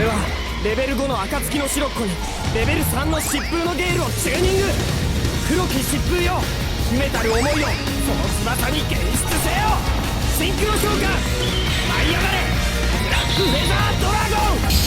はレベル5の暁の白っ子にレベル3の疾風のゲールをチューニング。黒き疾風よ、秘めたる思いをその翼に現出せよ。シンクロ召喚舞い上がれブラックフェザードラゴン。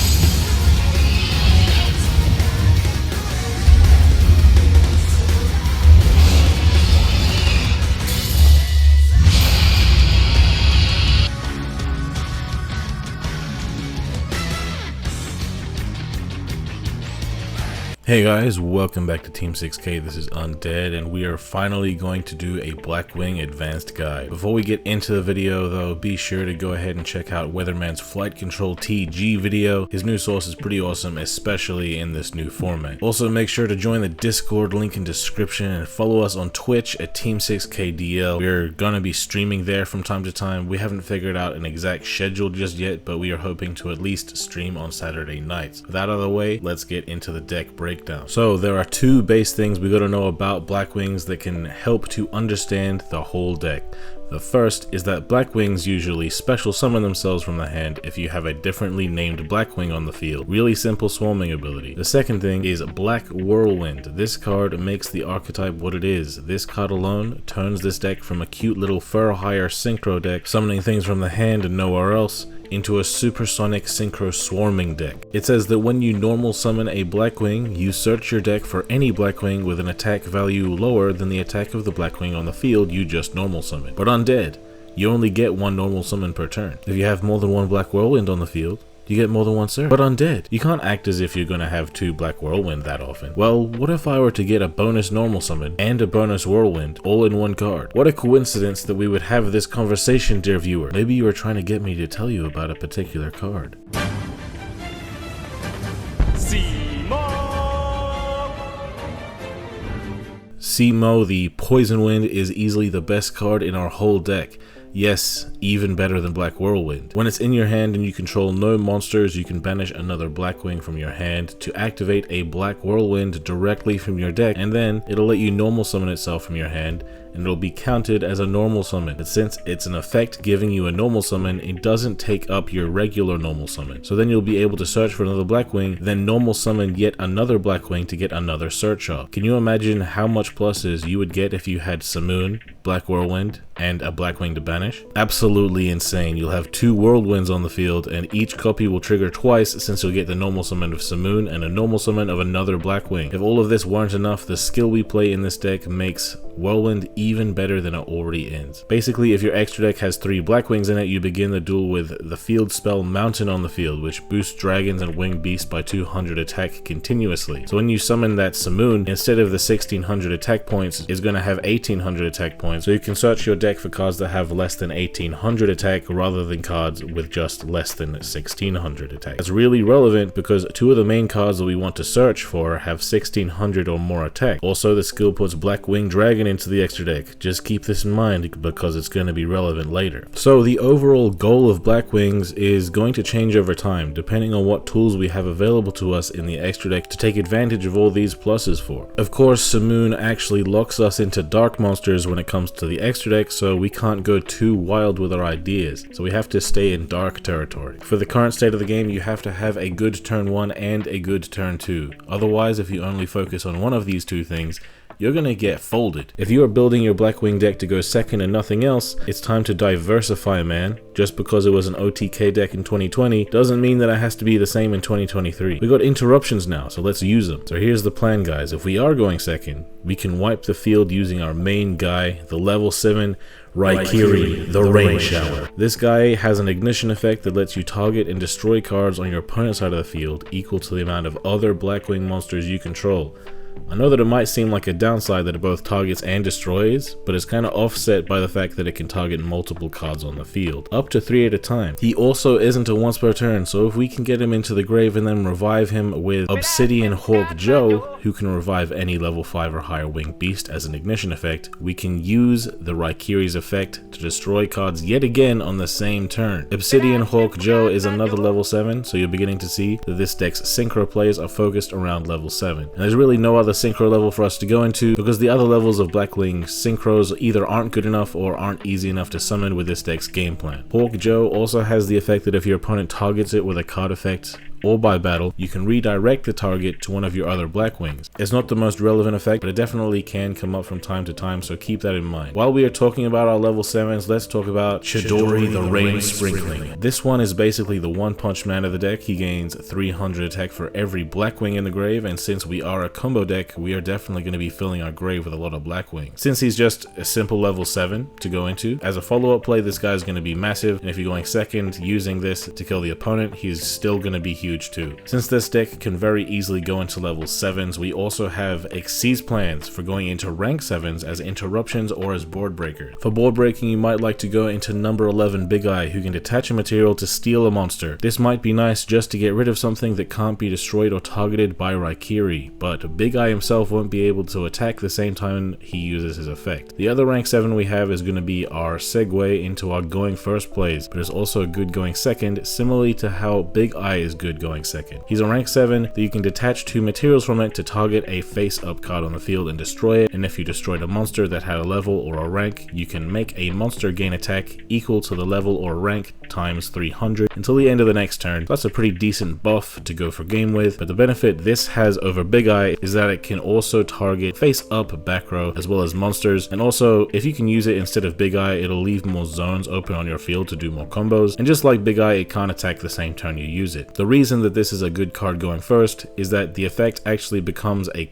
Hey guys, welcome back to Team 6K. This is Undead, and we are finally going to do a Blackwing Advanced Guide. Before we get into the video though, be sure to go ahead and check out Weatherman's Flight Control TG video. His new source is pretty awesome, especially in this new format. Also, make sure to join the Discord, link in description, and follow us on Twitch at Team 6KDL. We're gonna be streaming there from time to time. We haven't figured out an exact schedule just yet, but we are hoping to at least stream on Saturday nights. With that out of the way, let's get into the deck breakdown. So there are two base things we gotta know about Blackwings that can help to understand the whole deck. The first is that Blackwings usually special summon themselves from the hand if you have a differently named Blackwing on the field. Really simple swarming ability. The second thing is Black Whirlwind. This card makes the archetype what it is. This card alone turns this deck from a cute little fur hire synchro deck, summoning things from the hand and nowhere else, into a supersonic synchro swarming deck. It says that when you normal summon a Blackwing, you search your deck for any Blackwing with an attack value lower than the attack of the Blackwing on the field you just normal summoned. But Undead, you only get one normal summon per turn. If you have more than one Black Whirlwind on the field, you get more than one search. But Undead, you can't act as if you're gonna have two Black Whirlwind that often. Well, what if I were to get a bonus normal summon and a bonus Whirlwind all in one card? What a coincidence that we would have this conversation, dear viewer. Maybe you were trying to get me to tell you about a particular card. Simo, the Poison Wind, is easily the best card in our whole deck. Yes, even better than Black Whirlwind. When it's in your hand and you control no monsters, you can banish another Blackwing from your hand to activate a Black Whirlwind directly from your deck, and then it'll let you normal summon itself from your hand, and it'll be counted as a normal summon. But since it's an effect giving you a normal summon, it doesn't take up your regular normal summon. So then you'll be able to search for another Blackwing, then normal summon yet another Blackwing to get another search off. Can you imagine how much pluses you would get if you had Simoon, Black Whirlwind, and a Blackwing to banish? Absolutely insane. You'll have two Whirlwinds on the field, and each copy will trigger twice since you'll get the normal summon of Simoon and a normal summon of another Blackwing. If all of this weren't enough, the skill we play in this deck makes Whirlwind even better than it already is. Basically, if your extra deck has 3 Blackwings in it, you begin the duel with the field spell Mountain on the field, which boosts dragons and winged beasts by 200 attack continuously. So when you summon that Simoon, instead of the 1600 attack points, it's going to have 1800 attack points. So you can search your deck for cards that have less than 1800 attack rather than cards with just less than 1600 attack. That's really relevant because 2 of the main cards that we want to search for have 1600 or more attack. Also, the skill puts Blackwing Dragon into the extra deck. Just keep this in mind because it's going to be relevant later. So the overall goal of Blackwings is going to change over time depending on what tools we have available to us in the extra deck to take advantage of all these pluses for. Of course, Simoon actually locks us into dark monsters when it comes to the extra deck, so we can't go too wild with our ideas. So we have to stay in dark territory. For the current state of the game, you have to have a good turn 1 and a good turn 2. Otherwise, if you only focus on one of these two things, you're gonna get folded. If you are building your Blackwing deck to go second and nothing else, it's time to diversify, man. Just because it was an OTK deck in 2020 doesn't mean that it has to be the same in 2023. We got interruptions now, so let's use them. So here's the plan, guys. If we are going second, we can wipe the field using our main guy, the level 7 Raikiri, the Rain Shower. This guy has an ignition effect that lets you target and destroy cards on your opponent's side of the field equal to the amount of other Blackwing monsters you control. I know that it might seem like a downside that it both targets and destroys, but it's kind of offset by the fact that it can target multiple cards on the field, up to 3 at a time. He also isn't a once per turn, so if we can get him into the grave and then revive him with Obsidian Hawk Joe, who can revive any level 5 or higher winged beast as an ignition effect, we can use the Raikiri's effect to destroy cards yet again on the same turn. Obsidian Hawk Joe is another level 7, so you're beginning to see that this deck's synchro plays are focused around level 7. And there's really no other synchro level for us to go into because the other levels of Blackwing synchros either aren't good enough or aren't easy enough to summon with this deck's game plan. Hawk Joe also has the effect that if your opponent targets it with a card effect or by battle, you can redirect the target to one of your other Blackwings. It's not the most relevant effect, but it definitely can come up from time to time, so keep that in mind. While we are talking about our level 7s, let's talk about Chidori the Rain Sprinkling. This one is basically the one punch man of the deck. He gains 300 attack for every Blackwing in the grave, and since we are a combo deck, we are definitely going to be filling our grave with a lot of Blackwing. Since he's just a simple level 7 to go into, as a follow-up play, this guy's going to be massive, and if you're going second using this to kill the opponent, he's still going to be huge too. Since this deck can very easily go into level 7s, we also have Xyz plans for going into rank 7s as interruptions or as board breakers. For board breaking, you might like to go into number 11 Big Eye, who can detach a material to steal a monster. This might be nice just to get rid of something that can't be destroyed or targeted by Raikiri, but Big Eye himself won't be able to attack the same time he uses his effect. The other rank 7 we have is going to be our segue into our going first plays, but is also a good going second, similarly to how Big Eye is good going second. He's a rank 7 that you can detach 2 materials from it to target a face-up card on the field and destroy it, and if you destroyed a monster that had a level or a rank, you can make a monster gain attack equal to the level or rank times 300 until the end of the next turn. That's a pretty decent buff to go for game with, but the benefit this has over Big Eye is that it can also target face-up back row as well as monsters, and also if you can use it instead of Big Eye, it'll leave more zones open on your field to do more combos, and just like Big Eye, it can't attack the same turn you use it. The reason that this is a good card going first is that the effect actually becomes a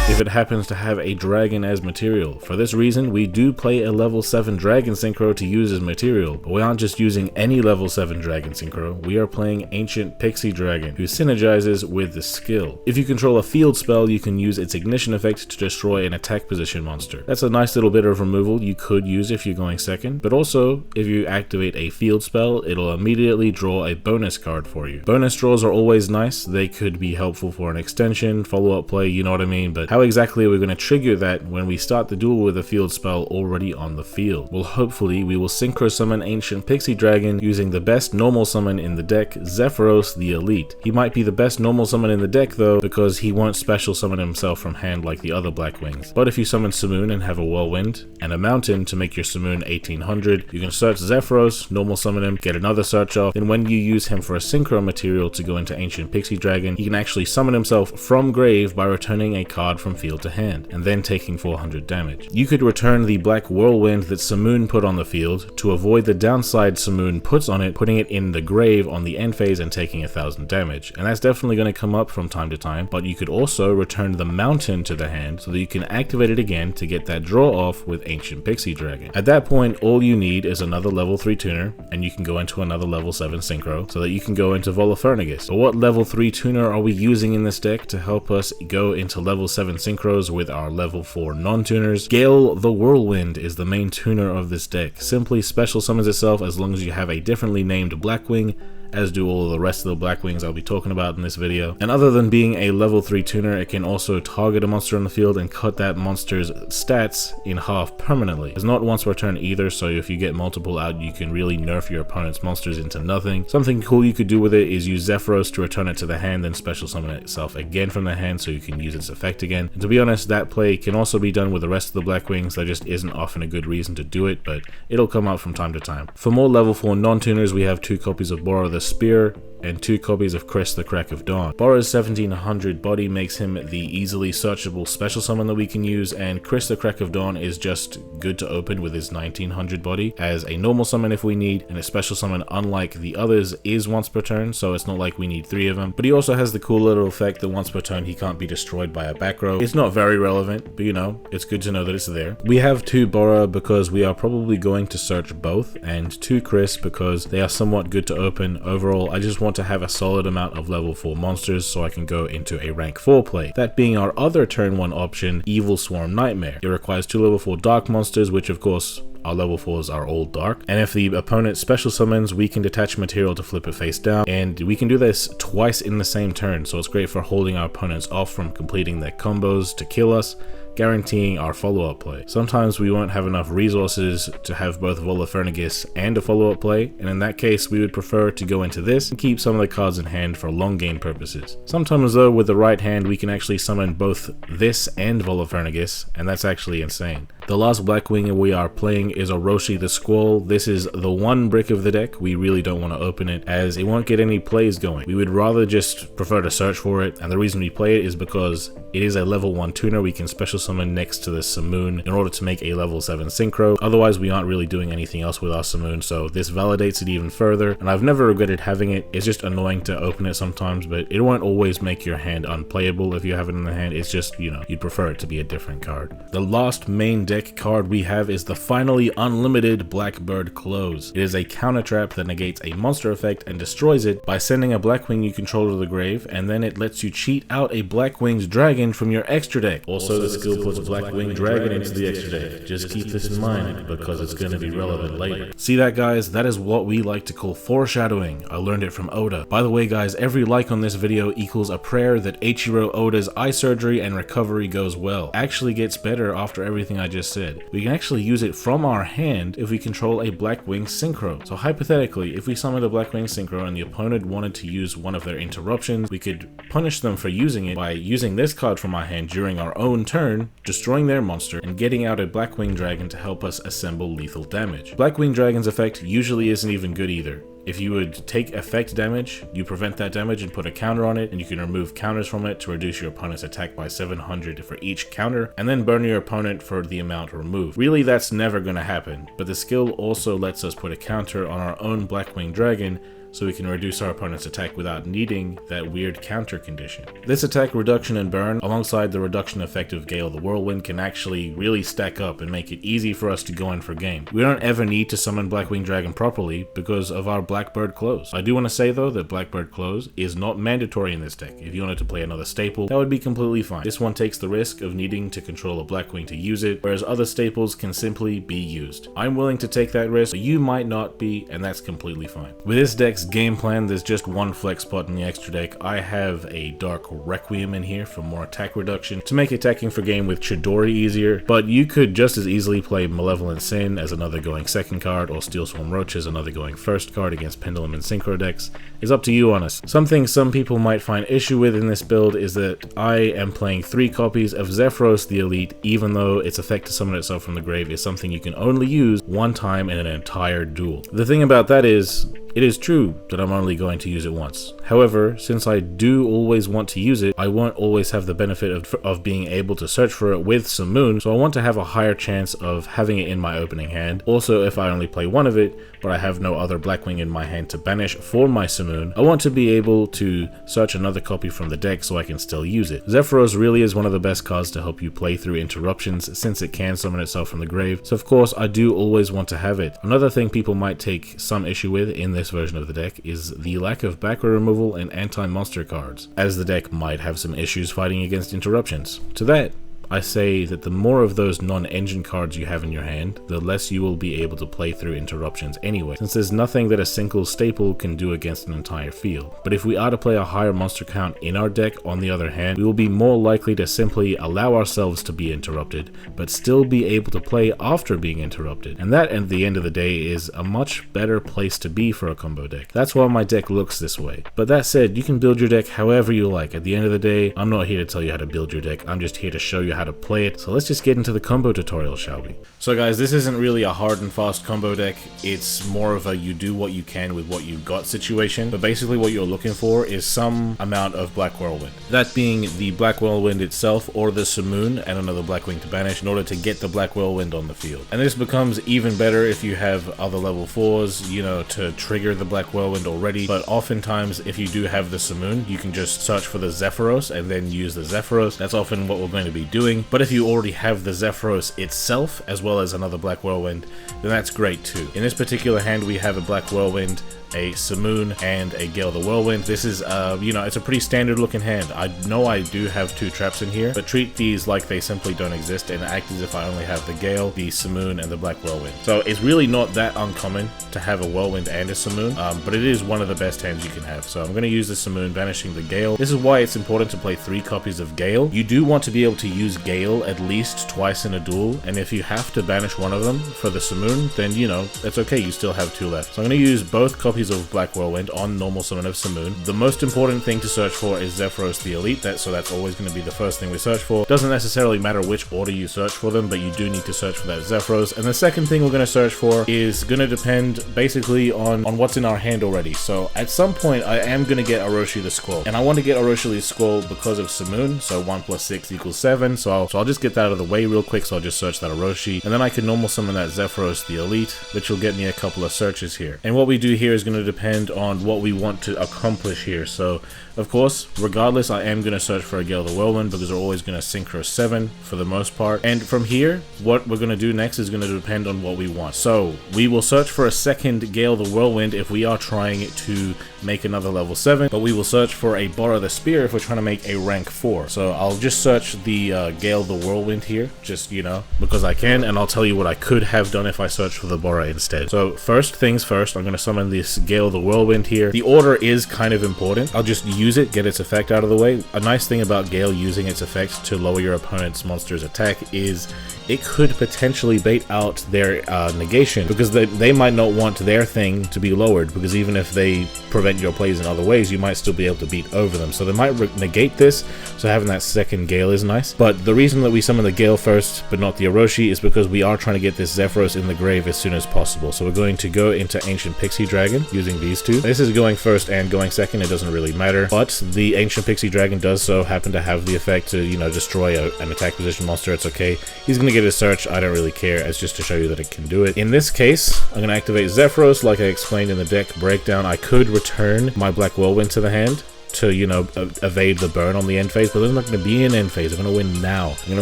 if it happens to have a dragon as material. For this reason, we do play a level 7 dragon synchro to use as material, but we aren't just using any level 7 dragon synchro, we are playing Ancient Pixie Dragon, who synergizes with the skill. If you control a field spell, you can use its ignition effect to destroy an attack position monster. That's a nice little bit of removal you could use if you're going second, but also if you activate a field spell, it'll immediately draw a bonus card for you. Bonus draws are always nice, they could be helpful for an extension, follow-up play, you know what I mean, but how exactly are we going to trigger that when we start the duel with a field spell already on the field? Well, hopefully we will synchro summon Ancient Pixie Dragon using the best normal summon in the deck, Zephyros the Elite. He might be the best normal summon in the deck though, because he won't special summon himself from hand like the other Blackwings. But if you summon Simoon and have a Whirlwind and a Mountain to make your Simoon 1800, you can search Zephyros, normal summon him, get another search off, then when you use him for a synchro material to go into Ancient Pixie Dragon, he can actually summon himself from grave by returning a card from field to hand, and then taking 400 damage. You could return the Black Whirlwind that Simoon put on the field to avoid the downside Simoon puts on it, putting it in the grave on the end phase and taking 1000 damage, and that's definitely going to come up from time to time, but you could also return the Mountain to the hand so that you can activate it again to get that draw off with Ancient Pixie Dragon. At that point, all you need is another level 3 tuner, and you can go into another level 7 synchro so that you can go into Volafernagus. But what level 3 tuner are we using in this deck to help us go into level 7 synchros with our level 4 non-tuners? Gale the Whirlwind is the main tuner of this deck. Simply special summons itself as long as you have a differently named Blackwing, as do all of the rest of the Blackwings I'll be talking about in this video. And other than being a level 3 tuner, it can also target a monster on the field and cut that monster's stats in half permanently. It's not once per turn either, so if you get multiple out, you can really nerf your opponent's monsters into nothing. Something cool you could do with it is use Zephyros to return it to the hand, then special summon itself again from the hand so you can use its effect again. And to be honest, that play can also be done with the rest of the Blackwings. There just isn't often a good reason to do it, but it'll come out from time to time. For more level 4 non-tuners, we have 2 copies of Borrow the Spear and 2 copies of Chris the Crack of Dawn. Borrow's 1700 body makes him the easily searchable special summon that we can use, and Chris the Crack of Dawn is just good to open with his 1900 body as a normal summon if we need, and a special summon unlike the others is once per turn, so it's not like we need 3 of them. But he also has the cool little effect that once per turn he can't be destroyed by a back row. It's not very relevant, but you know, it's good to know that it's there. We have 2 Borrow because we are probably going to search both, and 2 Chris because they are somewhat good to open. Overall, I just want to have a solid amount of level 4 monsters so I can go into a rank 4 play. That being our other turn 1 option, Evil Swarm Nightmare. It requires 2 level 4 dark monsters, which of course our level 4s are all dark, and if the opponent special summons, we can detach material to flip it face down, and we can do this twice in the same turn, so it's great for holding our opponents off from completing their combos to kill us. guaranteeing our follow-up play. Sometimes we won't have enough resources to have both Volafernigis and a follow-up play, and in that case we would prefer to go into this and keep some of the cards in hand for long game purposes. Sometimes though, with the right hand we can actually summon both this and Volafernigis, and that's actually insane. The last Blackwing we are playing is Orochi the Squall. This is the one brick of the deck. We really don't want to open it as it won't get any plays going. We would rather just prefer to search for it, and the reason we play it is because it is a level 1 tuner we can special summon next to the Simoon in order to make a level 7 synchro. Otherwise we aren't really doing anything else with our Simoon, so this validates it even further, and I've never regretted having it. It's just annoying to open it sometimes, but it won't always make your hand unplayable if you have it in the hand. It's just, you know, you'd prefer it to be a different card. The last main deck card we have is the finally unlimited Blackbird Close. It is a counter trap that negates a monster effect and destroys it by sending a Blackwing you control to the grave, and then it lets you cheat out a Blackwing's dragon from your extra deck. Also, the skill puts Blackwing dragon into the extra deck. Just keep this in mind because it's going to be relevant later. See that, guys? That is what we like to call foreshadowing. I learned it from Oda. By the way, guys, every like on this video equals a prayer that Eiichiro Oda's eye surgery and recovery goes well. Actually gets better after everything I just said. We can actually use it from our hand if we control a Blackwing Synchro. So hypothetically, if we summoned a Blackwing Synchro and the opponent wanted to use one of their interruptions, we could punish them for using it by using this card from our hand during our own turn, destroying their monster, and getting out a Blackwing Dragon to help us assemble lethal damage. Blackwing Dragon's effect usually isn't even good either. If you would take effect damage, you prevent that damage and put a counter on it, and you can remove counters from it to reduce your opponent's attack by 700 for each counter, and then burn your opponent for the amount removed. Really, that's never going to happen, but the skill also lets us put a counter on our own Blackwing Dragon, so we can reduce our opponent's attack without needing that weird counter condition. This attack reduction and burn, alongside the reduction effect of Gale the Whirlwind, can actually really stack up and make it easy for us to go in for game. We don't ever need to summon Blackwing Dragon properly because of our Blackbird Close. I do want to say though that Blackbird Close is not mandatory in this deck. If you wanted to play another staple, that would be completely fine. This one takes the risk of needing to control a Blackwing to use it, whereas other staples can simply be used. I'm willing to take that risk, but you might not be, and that's completely fine. With this deck's game plan, there's just one flex spot in the extra deck. I have a Dark Requiem in here for more attack reduction to make attacking for game with Chidori easier, but you could just as easily play Malevolent Sin as another going second card, or Steel Swarm Roach as another going first card against Pendulum and Synchro decks. It's up to you, honest. Something some people might find issue with in this build is that I am playing 3 copies of Zephyros the Elite, even though its effect to summon itself from the grave is something you can only use one time in an entire duel. The thing about that is, it is true that I'm only going to use it once. However, since I do always want to use it, I won't always have the benefit of being able to search for it with Simoon, so I want to have a higher chance of having it in my opening hand. Also, if I only play one of it, but I have no other Blackwing in my hand to banish for my Simoon, I want to be able to search another copy from the deck so I can still use it. Zephyros really is one of the best cards to help you play through interruptions since it can summon itself from the grave, so of course I do always want to have it. Another thing people might take some issue with in this version of the deck is the lack of backer removal and anti-monster cards, as the deck might have some issues fighting against interruptions. To that, I say that the more of those non-engine cards you have in your hand, the less you will be able to play through interruptions anyway, since there's nothing that a single staple can do against an entire field. But if we are to play a higher monster count in our deck, on the other hand, we will be more likely to simply allow ourselves to be interrupted, but still be able to play after being interrupted. And that, at the end of the day, is a much better place to be for a combo deck. That's why my deck looks this way. But that said, you can build your deck however you like. At the end of the day, I'm not here to tell you how to build your deck, I'm just here to show you how to play it. So let's just get into the combo tutorial, shall we? So guys, this isn't really a hard and fast combo deck. It's more of a you do what you can with what you've got situation. But basically what you're looking for is some amount of Black Whirlwind. That being the Black Whirlwind itself or the Simoon and another Blackwing to banish in order to get the Black Whirlwind on the field. And this becomes even better if you have other level 4s, you know, to trigger the Black Whirlwind already. But oftentimes if you do have the Simoon, you can just search for the Zephyros and then use the Zephyros. That's often what we're going to be doing. But if you already have the Zephyros itself, as well as another Black Whirlwind, then that's great too. In this particular hand, we have a Black Whirlwind a Simoon, and a Gale the Whirlwind. This is, you know, it's a pretty standard looking hand. I know I do have 2 traps in here, but treat these like they simply don't exist and act as if I only have the Gale, the Simoon, and the Black Whirlwind. So it's really not that uncommon to have a Whirlwind and a Simoon, but it is one of the best hands you can have. So I'm going to use the Simoon, banishing the Gale. This is why it's important to play 3 copies of Gale. You do want to be able to use Gale at least twice in a duel, and if you have to banish one of them for the Simoon, then you know, it's okay, you still have 2 left. So I'm going to use both copies of Black Whirlwind on normal summon of Simoon. The most important thing to search for is Zephyros the Elite, so that's always going to be the first thing we search for. Doesn't necessarily matter which order you search for them, but you do need to search for that Zephyros. And the second thing we're going to search for is going to depend basically on what's in our hand already. So at some point I am going to get Orochi the Squall, and I want to get Orochi the Squall because of Simoon, so 1 + 6 = 7. So I'll just get that out of the way real quick. So I'll just search that Orochi, and then I can normal summon that Zephyros the Elite, which will get me a couple of searches here. And what we do here is going to depend on what we want to accomplish here. So of course, regardless, I am going to search for a Gale the Whirlwind because we're always going to synchro 7 for the most part. And from here, what we're going to do next is going to depend on what we want. So we will search for a second Gale the Whirlwind if we are trying to make another level 7, but we will search for a Bora the Spear if we're trying to make a rank 4. So I'll just search the Gale the Whirlwind here, just, you know, because I can, and I'll tell you what I could have done if I searched for the Bora instead. So first things first, I'm going to summon this Gale the Whirlwind here. The order is kind of important. I'll just use it, get its effect out of the way. A nice thing about Gale using its effect to lower your opponent's monster's attack is it could potentially bait out their negation, because they might not want their thing to be lowered, because even if they prevent your plays in other ways, you might still be able to beat over them. So they might negate this, so having that second Gale is nice. But the reason that we summon the Gale first but not the Orochi is because we are trying to get this Zephyros in the grave as soon as possible. So we're going to go into Ancient Pixie Dragon using these 2. This is going first and going second, it doesn't really matter, but the Ancient Pixie Dragon does so happen to have the effect to, you know, destroy an attack position monster. It's okay. He's going to get a search. I don't really care. It's just to show you that it can do it. In this case, I'm going to activate Zephyros like I explained in the deck breakdown. I could return my Black Whirlwind to the hand to, you know, evade the burn on the end phase, but there's not going to be an end phase. I'm going to win now. I'm going to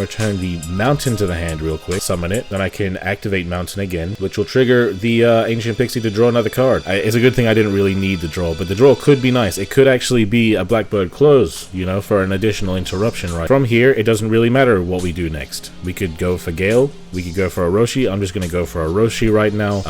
return the Mountain to the hand real quick, summon it, then I can activate Mountain again, which will trigger the Ancient Pixie to draw another card. It's a good thing I didn't really need the draw, but the draw could be nice. It could actually be a Blackbird Close, you know, for an additional interruption, right? From here, it doesn't really matter what we do next. We could go for Gale, we could go for Orochi. I'm just going to go for Orochi right now,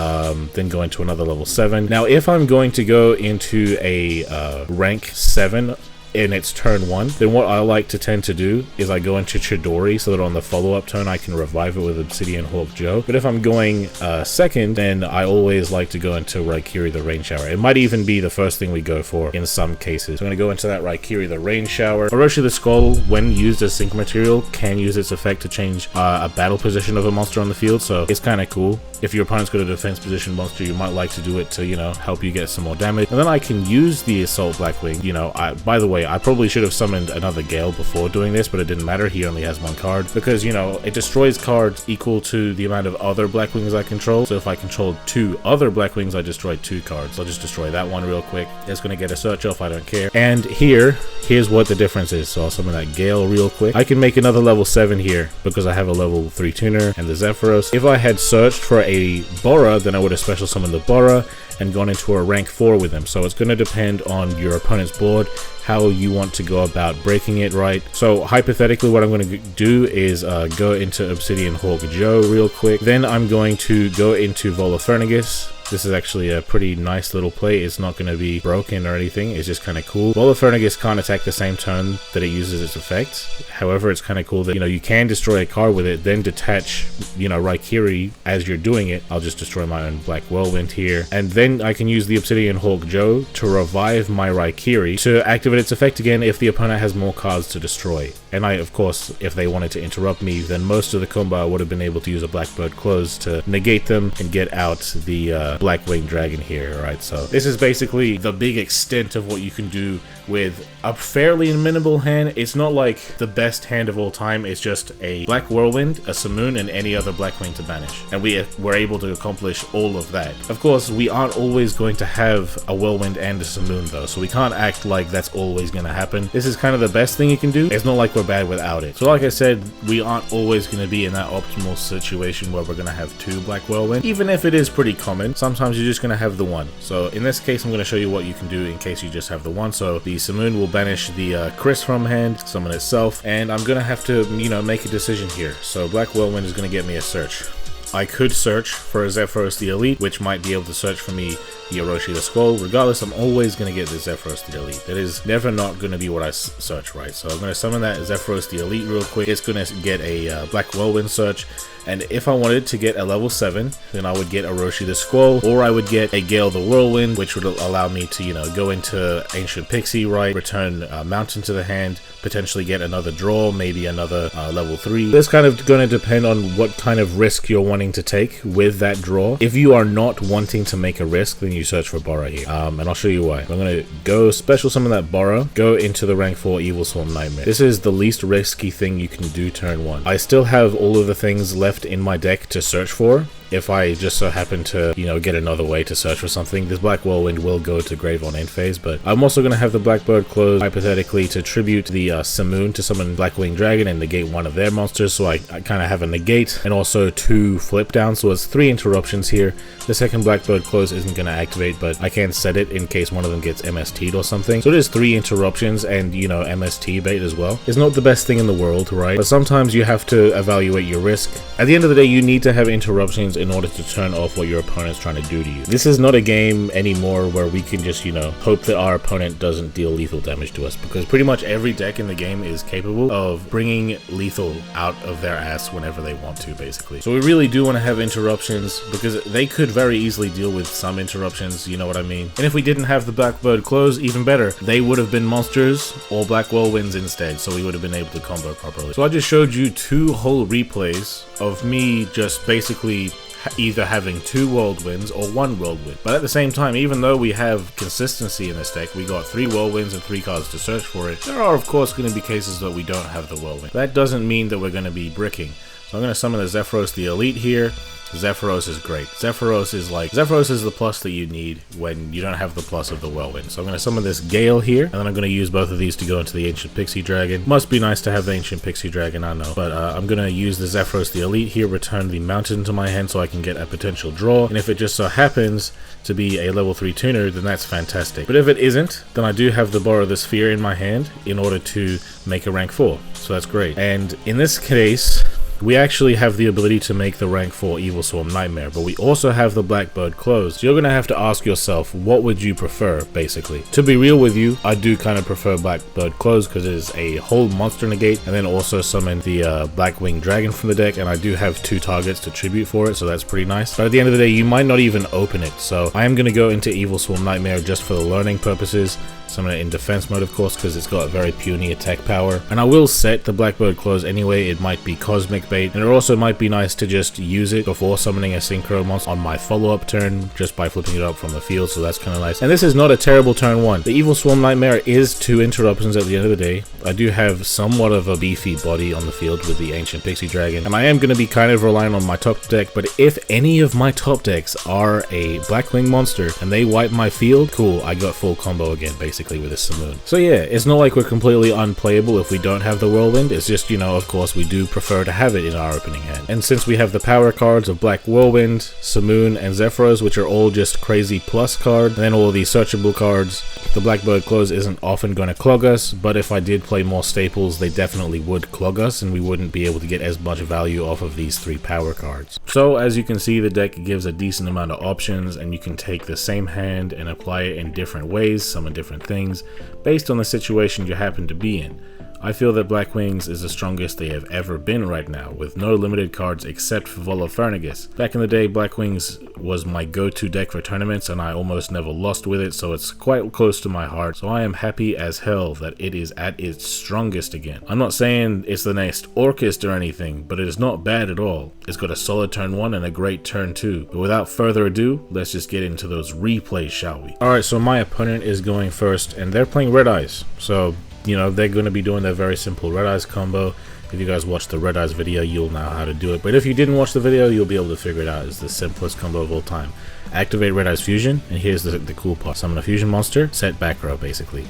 then go into another level 7. Now, if I'm going to go into a rank 7 in its turn 1, then what I like to tend to do is I go into Chidori so that on the follow-up turn I can revive it with Obsidian Yugioh. But if I'm going second, then I always like to go into Raikiri the Rain Shower. It might even be the first thing we go for in some cases. So I'm going to go into that Raikiri the Rain Shower. Orochi the Skull, when used as sync material, can use its effect to change a battle position of a monster on the field, so it's kind of cool. If your opponent's got a defense position monster, you might like to do it to, you know, help you get some more damage. And then I can use the Assault Blackwing. You know, by the way, I probably should have summoned another Gale before doing this, but it didn't matter. He only has 1 card because, you know, it destroys cards equal to the amount of other Blackwings I control. So if I control 2 other Blackwings, I destroy 2 cards. I'll just destroy that one real quick. It's going to get a search off. I don't care. And here's what the difference is. So I'll summon that Gale real quick. I can make another level 7 here because I have a level 3 tuner and the Zephyros. If I had searched for a Bora, then I would have special summoned the Bora and gone into a rank 4 with him. So it's going to depend on your opponent's board, how you want to go about breaking it, right? So hypothetically, what I'm going to do is go into Obsidian Yugioh real quick. Then I'm going to go into Volafernagus. This is actually a pretty nice little play. It's not going to be broken or anything. It's just kind of cool. Volafernagus can't attack the same turn that it uses its effect. However, it's kind of cool that, you know, you can destroy a card with it, then detach, you know, Raikiri as you're doing it. I'll just destroy my own Black Whirlwind here. And then I can use the Obsidian Yugioh to revive my Raikiri to activate its effect again if the opponent has more cards to destroy. And of course, if they wanted to interrupt me, then most of the combo I would have been able to use a Blackbird Close to negate them and get out the Blackwing Dragon here, right? So this is basically the big extent of what you can do with a fairly minimal hand. It's not like the best hand of all time. It's just a Black Whirlwind, a Simoon, and any other Blackwing to banish. And we were able to accomplish all of that. Of course, we aren't always going to have a Whirlwind and a Simoon though, so we can't act like that's always going to happen. This is kind of the best thing you can do. It's not like we're bad without it. So like I said, we aren't always going to be in that optimal situation where we're going to have 2 Black Whirlwind, even if it is pretty common. Sometimes sometimes you're just going to have the one. So in this case, I'm going to show you what you can do in case you just have the one. So the Simoon will banish the Chris from hand, summon itself, and I'm going to have to, you know, make a decision here. So Black Whirlwind is going to get me a search. I could search for a Zephyros the Elite, which might be able to search for me the Orochi the Scroll. Regardless, I'm always going to get the Zephyros the Elite. That is never not going to be what I search, right? So I'm going to summon that Zephyros the Elite real quick. It's going to get a Black Whirlwind search. And if I wanted to get a level 7, then I would get Orochi the Scroll, or I would get a Gale the Whirlwind, which would allow me to, you know, go into Ancient Pixie, right, return Mountain to the hand, potentially get another draw, maybe another level 3. This kind of going to depend on what kind of risk you're wanting to take with that draw. If you are not wanting to make a risk, then you search for Borra here, and I'll show you why. I'm going to go special summon that Borra, go into the rank 4 Evil Swarm Nightmare. This is the least risky thing you can do turn 1. I still have all of the things left in my deck to search for. If I just so happen to, you know, get another way to search for something, this Black Whirlwind will go to grave on end phase, but I'm also going to have the Blackbird close, hypothetically, to tribute the Simoon to summon Blackwing Dragon and negate one of their monsters, so I kind of have a negate, and also 2 flip down, so it's 3 interruptions here. The second Blackbird close isn't going to activate, but I can set it in case one of them gets MST'd or something. So it is 3 interruptions and, you know, MST bait as well. It's not the best thing in the world, right? But sometimes you have to evaluate your risk. At the end of the day, you need to have interruptions in order to turn off what your opponent's trying to do to you. This is not a game anymore where we can just, you know, hope that our opponent doesn't deal lethal damage to us, because pretty much every deck in the game is capable of bringing lethal out of their ass whenever they want to, basically. So we really do want to have interruptions, because they could very easily deal with some interruptions, you know what I mean? And if we didn't have the Blackbird close, even better, they would have been monsters or Black Whirlwinds instead, so we would have been able to combo properly. So I just showed you 2 whole replays of me just basically either having 2 Whirlwinds or 1 Whirlwind. But at the same time, even though we have consistency in this deck, we got 3 Whirlwinds and 3 cards to search for it, there are of course going to be cases that we don't have the Whirlwind. That doesn't mean that we're going to be bricking. So I'm going to summon the Zephyros the Elite here. Zephyros is great. Zephyros is the plus that you need when you don't have the plus of the Whirlwind. So I'm going to summon this Gale here, and then I'm going to use both of these to go into the Ancient Pixie Dragon. Must be nice to have the Ancient Pixie Dragon, I know. But I'm going to use the Zephyros the Elite here, return the Mountain to my hand so I can get a potential draw. And if it just so happens to be a level 3 tuner, then that's fantastic. But if it isn't, then I do have the Borrow the Sphere in my hand in order to make a rank 4. So that's great. And in this case, we actually have the ability to make the rank 4 Evil Swarm Nightmare, but we also have the Blackbird close. So you're going to have to ask yourself, what would you prefer, basically? To be real with you, I do kind of prefer Blackbird close because it is a whole monster negate, and then also summon the Blackwing Dragon from the deck, and I do have 2 targets to tribute for it, so that's pretty nice. But at the end of the day, you might not even open it, so I am going to go into Evil Swarm Nightmare just for the learning purposes. Summon it in defense mode, of course, because it's got very puny attack power. And I will set the Blackbird close anyway. It might be cosmic bait, and it also might be nice to just use it before summoning a synchro monster on my follow-up turn, just by flipping it up from the field, so that's kind of nice. And this is not a terrible turn 1. The Evil Swarm Nightmare is 2 interruptions at the end of the day. I do have somewhat of a beefy body on the field with the Ancient Pixie Dragon, and I am going to be kind of relying on my top deck, but if any of my top decks are a Blackwing monster and they wipe my field, cool, I got full combo again, basically, with this Simoon. So yeah, it's not like we're completely unplayable if we don't have the Whirlwind. It's just, you know, of course we do prefer to have it in our opening hand. And since we have the power cards of Black Whirlwind, Simoon, and Zephyros, which are all just crazy plus cards, and then all these searchable cards, the Blackbird close isn't often going to clog us, but if I did play more staples, they definitely would clog us, and we wouldn't be able to get as much value off of these 3 power cards. So as you can see, the deck gives a decent amount of options, and you can take the same hand and apply it in different ways, summon different things, based on the situation you happen to be in. I feel that Blackwings is the strongest they have ever been right now, with no limited cards except for Volofernagus. Back in the day, Blackwings was my go-to deck for tournaments, and I almost never lost with it, so it's quite close to my heart. So I am happy as hell that it is at its strongest again. I'm not saying it's the next Orcust or anything, but it is not bad at all. It's got a solid turn 1 and a great turn 2. But without further ado, let's just get into those replays, shall we? Alright, so my opponent is going first, and they're playing Red Eyes. So, you know, they're going to be doing their very simple Red Eyes combo. If you guys watched the Red Eyes video, you'll know how to do it. But if you didn't watch the video, you'll be able to figure it out. It's the simplest combo of all time. Activate Red Eyes Fusion, and here's the cool part. Summon a fusion monster, set back row, basically.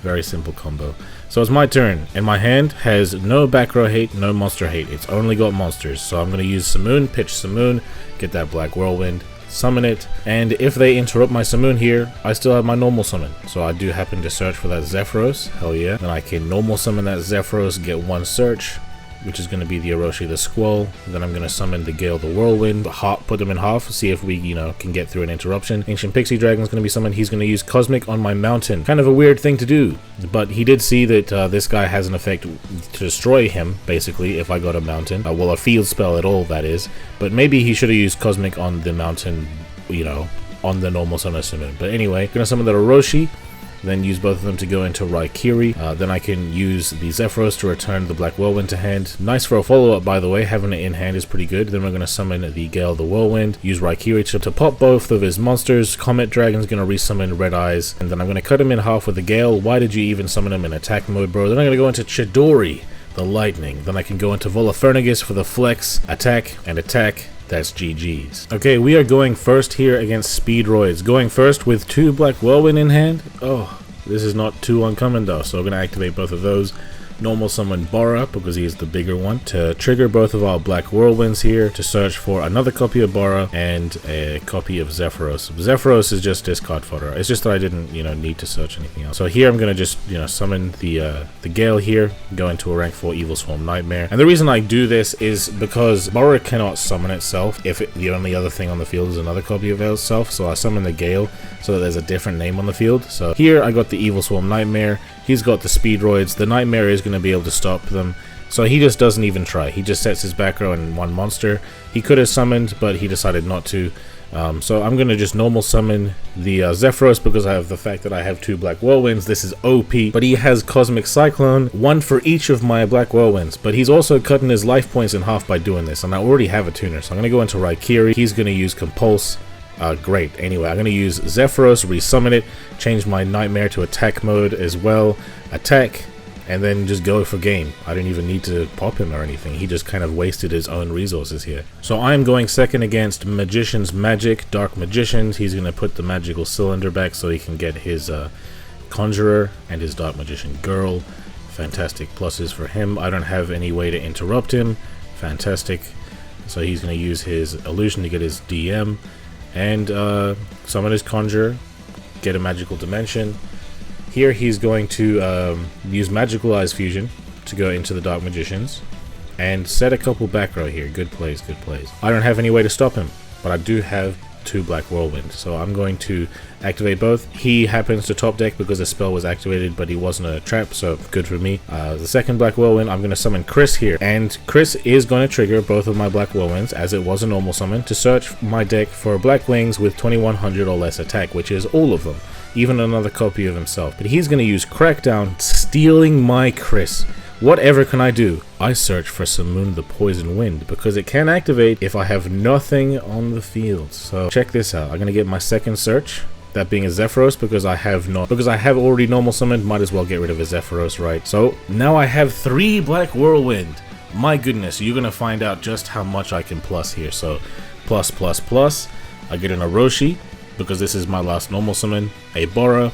Very simple combo. So it's my turn, and my hand has no back row hate, no monster hate. It's only got monsters. So I'm going to use Simoon, pitch Simoon, get that Black Whirlwind, summon it, and if they interrupt my summon here, I still have my normal summon. So I do happen to search for that Zephyros, hell yeah. Then I can normal summon that Zephyros, get one search, which is going to be the Orochi the Squall. Then I'm going to summon the Gale the Whirlwind, put them in half, see if we, you know, can get through an interruption. Ancient Pixie Dragon is going to be summoned. He's going to use Cosmic on my mountain. Kind of a weird thing to do, but he did see that this guy has an effect to destroy him, basically, if I got a mountain. Well, a field spell at all, that is. But maybe he should have used Cosmic on the mountain, you know, on the normal summon. But anyway, going to summon the Orochi. Then use both of them to go into Raikiri. Then I can use the Zephyros to return the Black Whirlwind to hand. Nice for a follow-up, by the way. Having it in hand is pretty good. Then we're going to summon the Gale the Whirlwind. Use Raikiri to pop both of his monsters. Comet Dragon's going to resummon Red Eyes. And then I'm going to cut him in half with the Gale. Why did you even summon him in attack mode, bro? Then I'm going to go into Chidori, the Lightning. Then I can go into Volafernagus for the flex, attack, and attack. That's GG's. Okay, we are going first here against Speedroids. Going first with 2 Black Whirlwind in hand. Oh, this is not too uncommon though, so we're going to activate both of those. Normal summon Bara, because he is the bigger one, to trigger both of our Black Whirlwinds here, to search for another copy of Bara and a copy of Zephyros. Zephyros is just discard fodder. It's just that I didn't, you know, need to search anything else. So here I'm going to just, you know, summon the Gale here, go into a rank 4 Evil Swarm Nightmare. And the reason I do this is because Bara cannot summon itself if the only other thing on the field is another copy of itself. So I summon the Gale so that there's a different name on the field. So here I got the Evil Swarm Nightmare. He's got the Speedroids. The Nightmare is going to be able to stop them. So he just doesn't even try. He just sets his back row in one monster. He could have summoned, but he decided not to. So I'm going to just normal summon the Zephyros because I have the fact that I have 2 Black Whirlwinds. This is OP, but he has Cosmic Cyclone, 1 for each of my Black Whirlwinds. But he's also cutting his life points in half by doing this, and I already have a tuner. So I'm going to go into Raikiri. He's going to use Compulse. Great. Anyway, I'm going to use Zephyros, resummon it, change my Nightmare to attack mode as well, attack, and then just go for game. I didn't even need to pop him or anything. He just kind of wasted his own resources here. So I'm going second against Magician's Magic, Dark Magicians. He's going to put the magical cylinder back so he can get his Conjurer and his Dark Magician Girl. Fantastic pluses for him. I don't have any way to interrupt him. Fantastic. So he's going to use his Illusion to get his DM. And summon his Conjurer, get a magical dimension. Here he's going to use Magical Eyes Fusion to go into the Dark Magicians and set a couple back row here. Good plays, good plays. I don't have any way to stop him, but I do have 2 Black Whirlwind, so I'm going to activate both. He happens to top deck because the spell was activated, but he wasn't a trap, so good for me. The second Black Whirlwind, I'm going to summon Chris here, and Chris is going to trigger both of my Black Whirlwinds, as it was a normal summon, to search my deck for Blackwings with 2100 or less attack, which is all of them, even another copy of himself. But he's going to use Crackdown, stealing my Chris. Whatever can I do? I search for Simoon the Poison Wind because it can activate if I have nothing on the field. So check this out. I'm going to get my second search, that being a Zephyros, because I have already normal summoned. Might as well get rid of a Zephyros, right? So now I have 3 Black Whirlwind. My goodness, you're going to find out just how much I can plus here. So plus, plus, plus. I get an Orochi because this is my last normal summon, a Bora,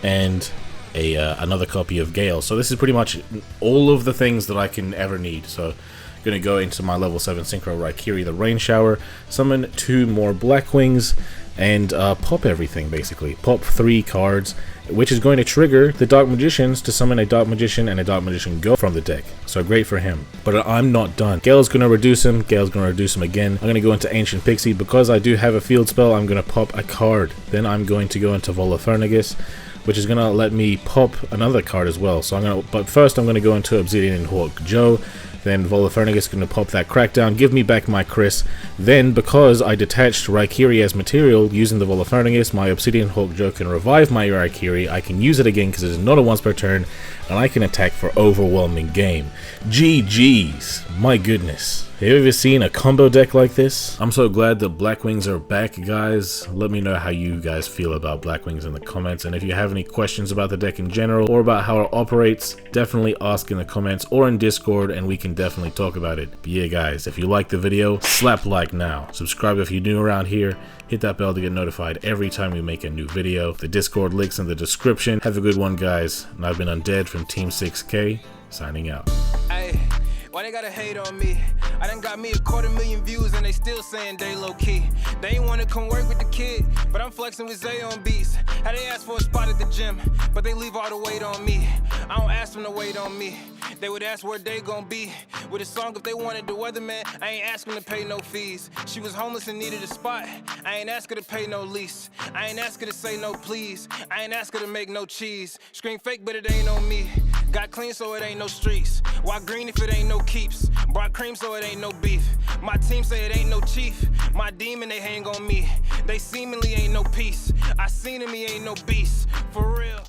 and another copy of Gale. So this is pretty much all of the things that I can ever need. So I'm going to go into my level 7 Synchro Raikiri, the Rain Shower, summon 2 more Blackwings, and pop everything basically. Pop 3 cards, which is going to trigger the Dark Magicians to summon a Dark Magician and a Dark Magician Girl from the deck. So great for him. But I'm not done. Gale's going to reduce him. Gale's going to reduce him again. I'm going to go into Ancient Pixie. Because I do have a field spell, I'm going to pop a card. Then I'm going to go into Volafernagus, which is going to let me pop another card as well. So but first I'm going to go into Obsidian and Yugioh. Then Volafernagus is going to pop that Crackdown, give me back my Chris. Then, because I detached Raikiri as material using the Volafernagus, my Obsidian Yugioh can revive my Raikiri. I can use it again because it is not a once per turn, and I can attack for overwhelming game. GG's. My goodness. Have you ever seen a combo deck like this? I'm so glad that Blackwings are back, guys. Let me know how you guys feel about Blackwings in the comments, and if you have any questions about the deck in general or about how it operates, definitely ask in the comments or in Discord, and we can definitely talk about it. But yeah, guys, if you liked the video, slap like now. Subscribe if you're new around here. Hit that bell to get notified every time we make a new video. The Discord link's in the description. Have a good one, guys. And I've been Undead from Team 6K, signing out. Ay, Why they gotta hate on me? I done got me 250,000 views and they still saying they low key. They ain't wanna come work with the kid, but I'm flexing with Zay on beats. How they ask for a spot at the gym, but they leave all the weight on me. I don't ask them to wait on me. They would ask where they gon' be with a song if they wanted the weatherman. I ain't asking to pay no fees. She was homeless and needed a spot. I ain't ask her to pay no lease. I ain't ask her to say no please. I ain't ask her to make no cheese. Scream fake, but it ain't on me. Got clean, so it ain't no streets. Why green if it ain't no keeps? Brought cream, so it ain't no beef. My team say it ain't no chief. My demon, they hang on me. They seemingly ain't no peace. I seen him, he ain't no beast. For real.